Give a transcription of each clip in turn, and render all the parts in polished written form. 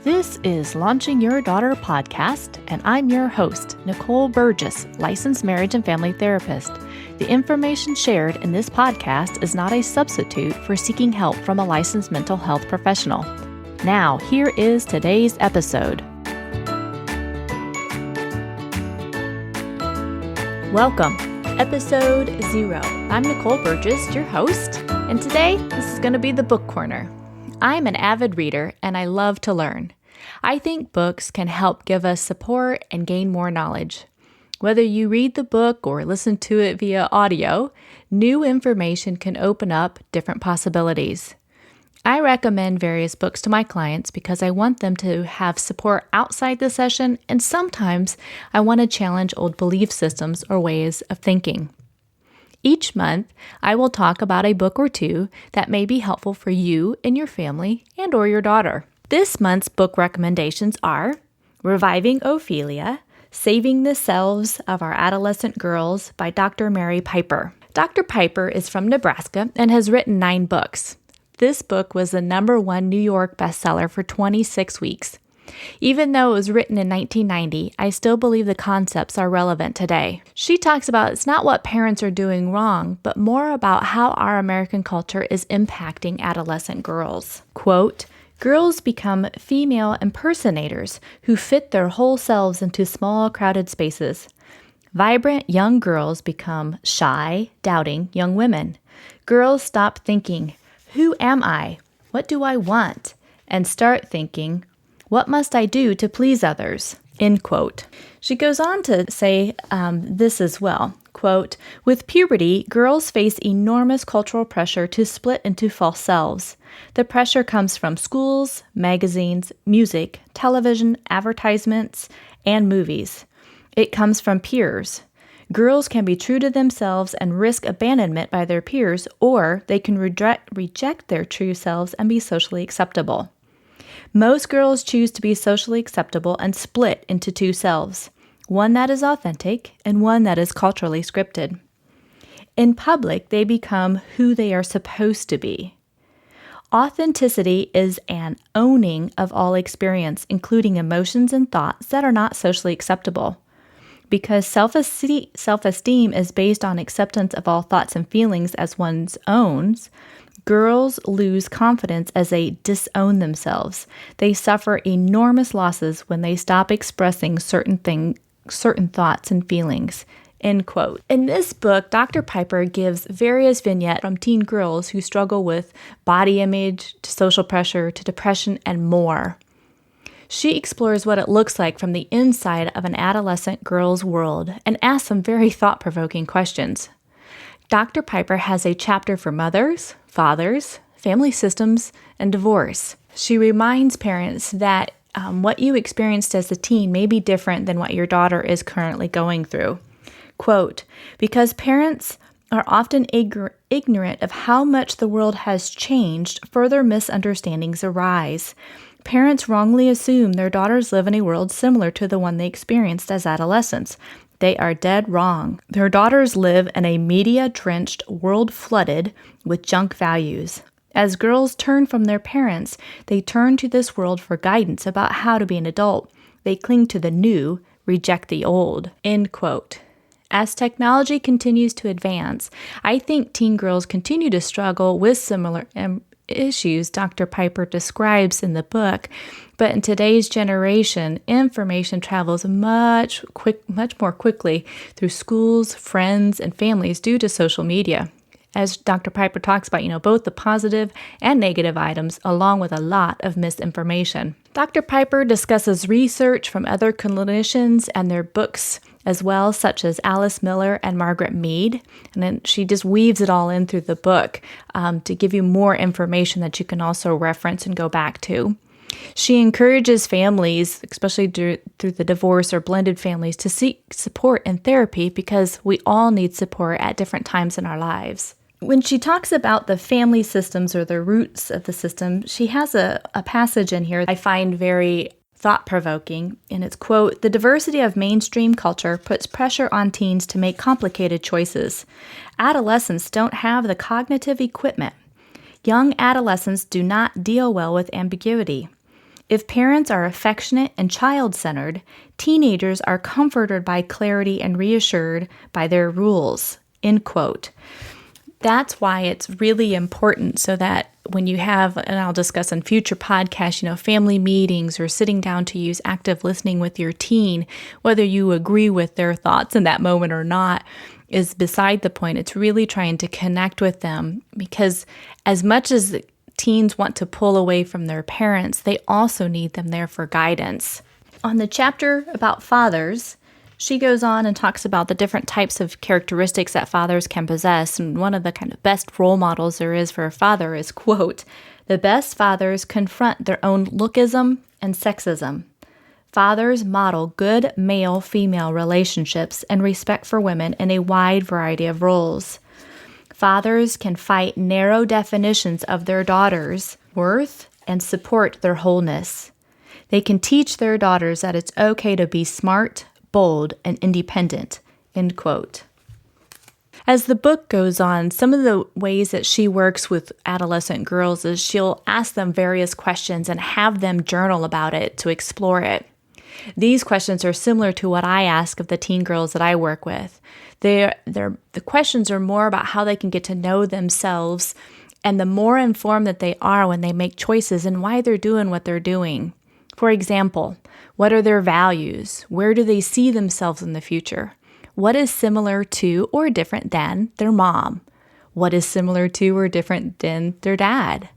This is Launching Your Daughter podcast, and I'm your host, Nicole Burgess, licensed marriage and family therapist. The information shared in this podcast is not a substitute for seeking help from a licensed mental health professional. Now, here is today's episode. Welcome, episode 0. I'm Nicole Burgess, your host, and today this is going to be the book corner. I'm an avid reader and I love to learn. I think books can help give us support and gain more knowledge. Whether you read the book or listen to it via audio, new information can open up different possibilities. I recommend various books to my clients because I want them to have support outside the session, and sometimes I want to challenge old belief systems or ways of thinking. Each month, I will talk about a book or two that may be helpful for you and your family and or your daughter. This month's book recommendations are Reviving Ophelia, Saving the Selves of Our Adolescent Girls by Dr. Mary Pipher. Dr. Pipher is from Nebraska and has written 9 books. This book was the #1 New York bestseller for 26 weeks. Even though it was written in 1990, I still believe the concepts are relevant today. She talks about it's not what parents are doing wrong, but more about how our American culture is impacting adolescent girls. Quote, "Girls become female impersonators who fit their whole selves into small, crowded spaces. Vibrant young girls become shy, doubting young women. Girls stop thinking, 'Who am I? What do I want?' and start thinking, 'What must I do to please others?'" End quote. She goes on to say this as well. Quote, "With puberty, girls face enormous cultural pressure to split into false selves. The pressure comes from schools, magazines, music, television, advertisements, and movies. It comes from peers. Girls can be true to themselves and risk abandonment by their peers, or they can reject their true selves and be socially acceptable. Most girls choose to be socially acceptable and split into 2 selves, one that is authentic and one that is culturally scripted. In public, they become who they are supposed to be. Authenticity is an owning of all experience, including emotions and thoughts that are not socially acceptable. Because self-esteem is based on acceptance of all thoughts and feelings as one's own, girls lose confidence as they disown themselves. They suffer enormous losses when they stop expressing certain thoughts and feelings." End quote. In this book, Dr. Pipher gives various vignettes from teen girls who struggle with body image, to social pressure, to depression, and more. She explores what it looks like from the inside of an adolescent girl's world and asks some very thought-provoking questions. Dr. Pipher has a chapter for mothers, fathers, family systems, and divorce. She reminds parents that what you experienced as a teen may be different than what your daughter is currently going through. Quote, "Because parents are often ignorant of how much the world has changed, further misunderstandings arise. Parents wrongly assume their daughters live in a world similar to the one they experienced as adolescents. They are dead wrong. Their daughters live in a media-drenched world flooded with junk values. As girls turn from their parents, they turn to this world for guidance about how to be an adult. They cling to the new, reject the old." End quote. As technology continues to advance, I think teen girls continue to struggle with similar issues Dr. Pipher describes in the book, but in today's generation, information travels much more quickly through schools, friends, and families due to social media. As Dr. Pipher talks about, both the positive and negative items, along with a lot of misinformation. Dr. Pipher discusses research from other clinicians and their books as well, such as Alice Miller and Margaret Mead. And then she just weaves it all in through the book to give you more information that you can also reference and go back to. She encourages families, especially through the divorce or blended families, to seek support and therapy because we all need support at different times in our lives. When she talks about the family systems or the roots of the system, she has a passage in here I find very thought-provoking, and it's, quote, "The diversity of mainstream culture puts pressure on teens to make complicated choices. Adolescents don't have the cognitive equipment. Young adolescents do not deal well with ambiguity. If parents are affectionate and child-centered, teenagers are comforted by clarity and reassured by their rules, end quote. That's why it's really important so that when you have, and I'll discuss in future podcasts, family meetings or sitting down to use active listening with your teen, whether you agree with their thoughts in that moment or not is beside the point. It's really trying to connect with them, because as much as teens want to pull away from their parents, they also need them there for guidance. On the chapter about fathers, she goes on and talks about the different types of characteristics that fathers can possess. And one of the kind of best role models there is for a father is, quote, "The best fathers confront their own lookism and sexism. Fathers model good male-female relationships and respect for women in a wide variety of roles. Fathers can fight narrow definitions of their daughters' worth and support their wholeness. They can teach their daughters that it's okay to be smart, bold, and independent," end quote. As the book goes on, some of the ways that she works with adolescent girls is she'll ask them various questions and have them journal about it to explore it. These questions are similar to what I ask of the teen girls that I work with. The questions are more about how they can get to know themselves, and the more informed that they are when they make choices and why they're doing what they're doing. For example, what are their values? Where do they see themselves in the future? What is similar to or different than their mom? What is similar to or different than their dad?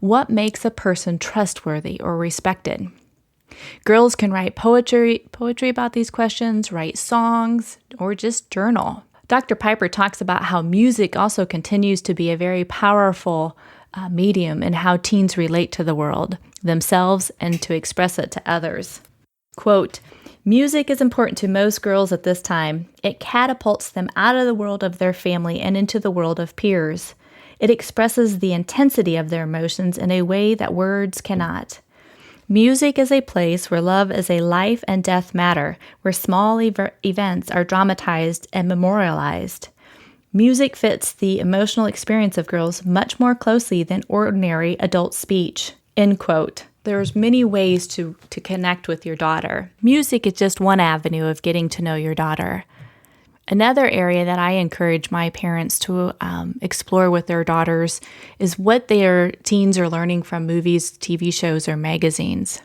What makes a person trustworthy or respected? Girls can write poetry about these questions, write songs, or just journal. Dr. Pipher talks about how music also continues to be a very powerful medium in how teens relate to the world, themselves, and to express it to others. Quote, "Music is important to most girls at this time. It catapults them out of the world of their family and into the world of peers. It expresses the intensity of their emotions in a way that words cannot. Music is a place where love is a life and death matter, where small events are dramatized and memorialized. Music fits the emotional experience of girls much more closely than ordinary adult speech," end quote. There's many ways to connect with your daughter. Music is just one avenue of getting to know your daughter. Another area that I encourage my parents to explore with their daughters is what their teens are learning from movies, TV shows, or magazines.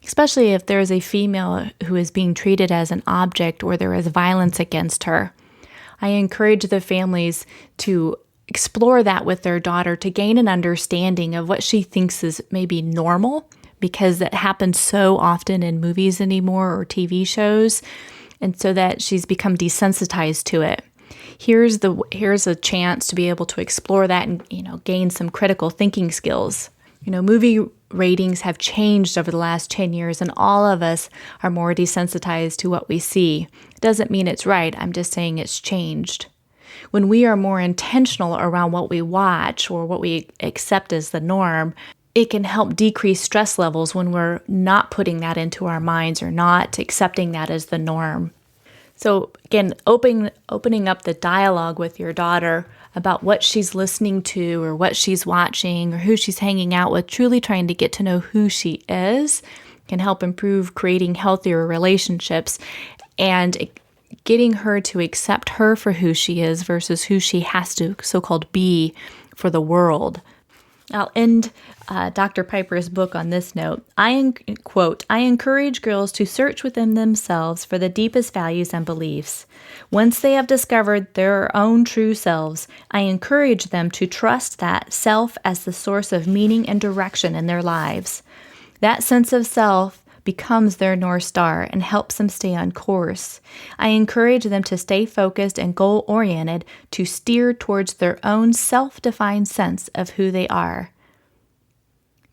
Especially if there is a female who is being treated as an object or there is violence against her. I encourage the families to explore that with their daughter to gain an understanding of what she thinks is maybe normal, because that happens so often in movies anymore or TV shows, and so that she's become desensitized to it. Here's a chance to be able to explore that and gain some critical thinking skills. Movie ratings have changed over the last 10 years, and all of us are more desensitized to what we see. It doesn't mean it's right. I'm just saying it's changed. When we are more intentional around what we watch or what we accept as the norm, it can help decrease stress levels when we're not putting that into our minds or not accepting that as the norm. So again, opening up the dialogue with your daughter about what she's listening to or what she's watching or who she's hanging out with, truly trying to get to know who she is, can help improve creating healthier relationships and getting her to accept her for who she is versus who she has to so-called be for the world. I'll end Dr. Pipher's book on this note. Quote, "I encourage girls to search within themselves for the deepest values and beliefs. Once they have discovered their own true selves, I encourage them to trust that self as the source of meaning and direction in their lives. That sense of self becomes their North Star and helps them stay on course. I encourage them to stay focused and goal-oriented to steer towards their own self-defined sense of who they are.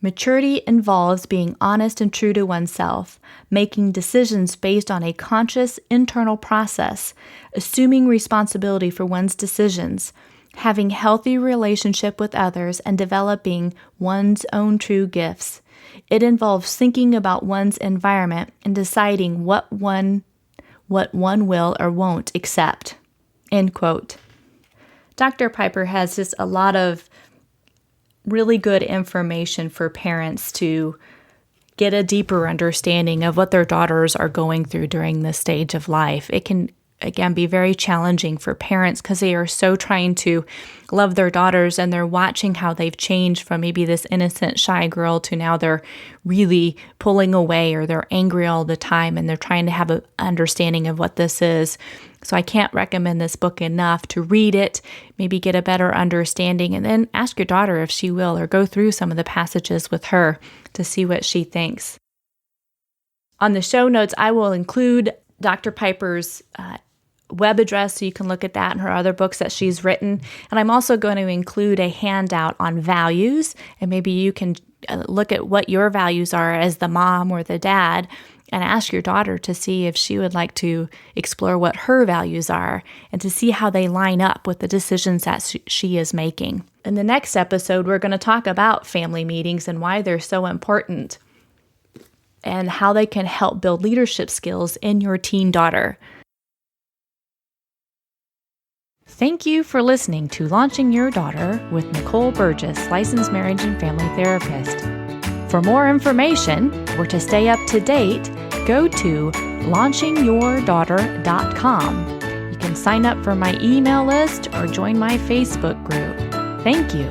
Maturity involves being honest and true to oneself, making decisions based on a conscious internal process, assuming responsibility for one's decisions, having healthy relationship with others, and developing one's own true gifts. It involves thinking about one's environment and deciding what one will or won't accept." End quote. Dr. Pipher has just a lot of really good information for parents to get a deeper understanding of what their daughters are going through during this stage of life. It can, again, be very challenging for parents because they are so trying to love their daughters, and they're watching how they've changed from maybe this innocent, shy girl to now they're really pulling away, or they're angry all the time, and they're trying to have an understanding of what this is. So I can't recommend this book enough to read it, maybe get a better understanding, and then ask your daughter if she will, or go through some of the passages with her to see what she thinks. On the show notes, I will include Dr. Pipher's web address so you can look at that and her other books that she's written. And I'm also going to include a handout on values, and maybe you can look at what your values are as the mom or the dad and ask your daughter to see if she would like to explore what her values are and to see how they line up with the decisions that she is making. In the next episode, we're going to talk about family meetings and why they're so important and how they can help build leadership skills in your teen daughter. Thank you for listening to Launching Your Daughter with Nicole Burgess, licensed marriage and family therapist. For more information or to stay up to date, go to launchingyourdaughter.com. You can sign up for my email list or join my Facebook group. Thank you.